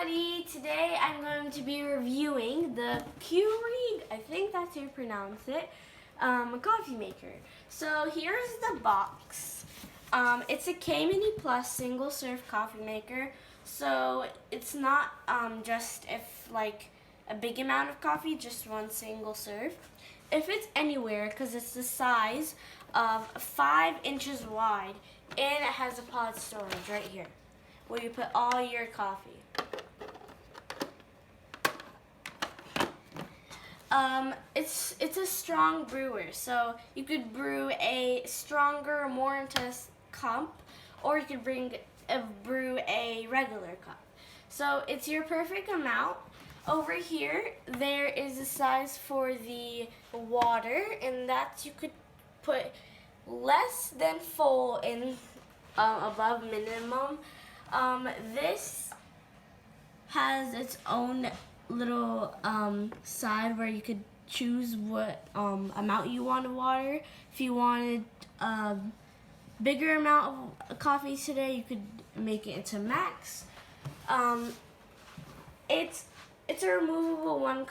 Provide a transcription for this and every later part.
everybody! Today I'm going to be reviewing the Keurig, I think that's how you pronounce it, coffee maker. So here's the box. It's a K-Mini Plus single serve coffee maker. So it's not just if like a big amount of coffee, just one single serve. If it's anywhere, because it's the size of 5 inches wide, and it has a pod storage right here, where you put all your coffee. It's a strong brewer, so you could brew a stronger, more intense cup, or you could brew a regular cup. So it's your perfect amount. Over here, there is a size for the water, and that you could put less than full in above minimum. This has its own little side where you could choose what amount you want of water. If you wanted a bigger amount of coffee today, you could make it into max. It's a removable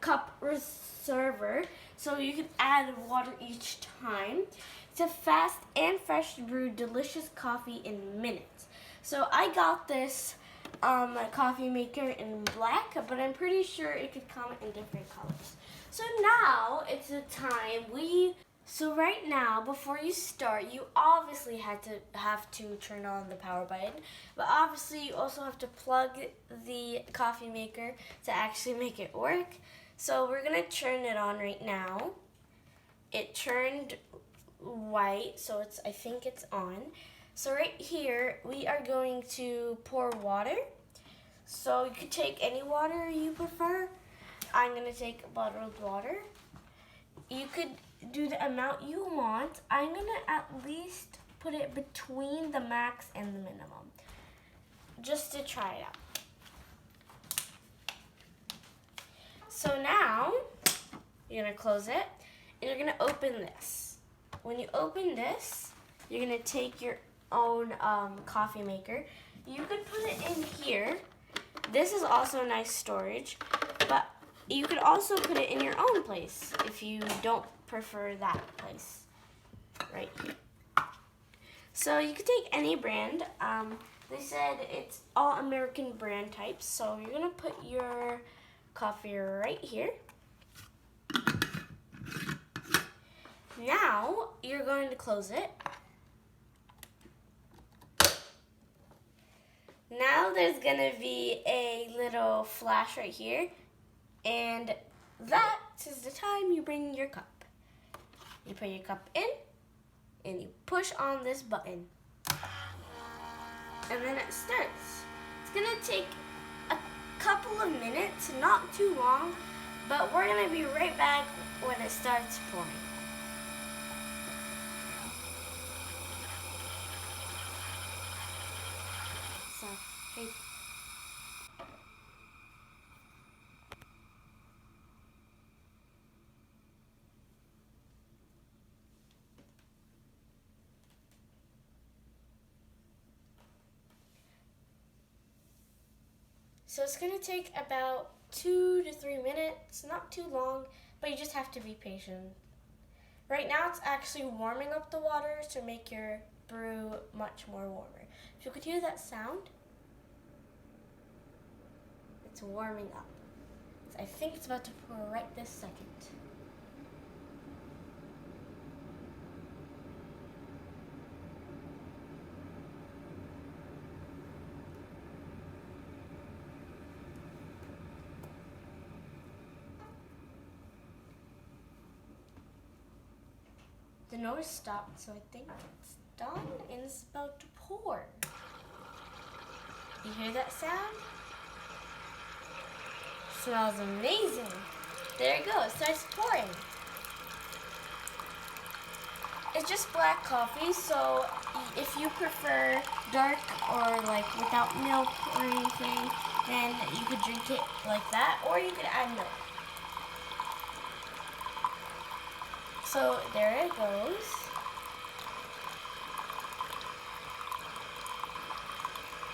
cup reserver, so you can add water each time. It's a fast and fresh brew delicious coffee in minutes. So I got this coffee maker in black, but I'm pretty sure it could come in different colors. So now it's the time So right now, before you start, you obviously have to turn on the power button, but obviously you also have to plug the coffee maker to actually make it work. So we're gonna turn it on right now. It turned white, so I think it's on. So right here, we are going to pour water. So you could take any water you prefer. I'm gonna take bottled water. You could do the amount you want. I'm gonna at least put it between the max and the minimum, just to try it out. So now, you're gonna close it, and you're gonna open this. When you open this, you're gonna take your own coffee maker. You could put it in here. This is also nice storage, but you could also put it in your own place if you don't prefer that place, right here. So you could take any brand. They said it's all American brand types, so you're gonna put your coffee right here. Now you're going to close it. Now there's gonna be a little flash right here, and that is the time you bring your cup. You put your cup in, and you push on this button, and then it starts. It's gonna take a couple of minutes, not too long, but we're gonna be right back when it starts pouring. So, hey. So it's gonna take about 2 to 3 minutes, not too long, but you just have to be patient. Right now it's actually warming up the water to make your brew much more warmer. If you could hear that sound, it's warming up. I think it's about to pour right this second. The noise stopped, so I think it's done and it's about to pour. You hear that sound? Smells amazing. There you go, it starts pouring. It's just black coffee, so if you prefer dark or like without milk or anything, then you could drink it like that, or you could add milk. So there it goes.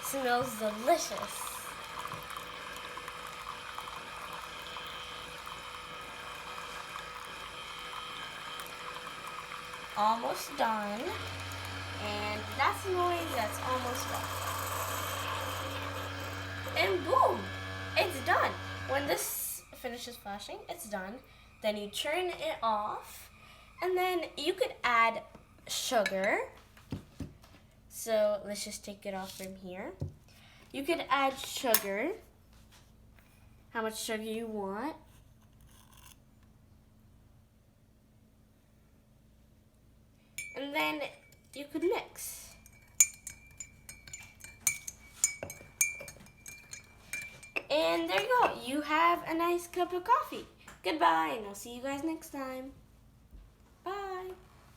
Smells delicious. almost done. And that's the noise that's almost done. And boom, it's done. When this finishes flashing, it's done. Then you turn it off, and then you could add sugar. So let's just take it off from here. You could add sugar, how much sugar you want. And then you could mix. And there you go. You have a nice cup of coffee. Goodbye, and I'll see you guys next time.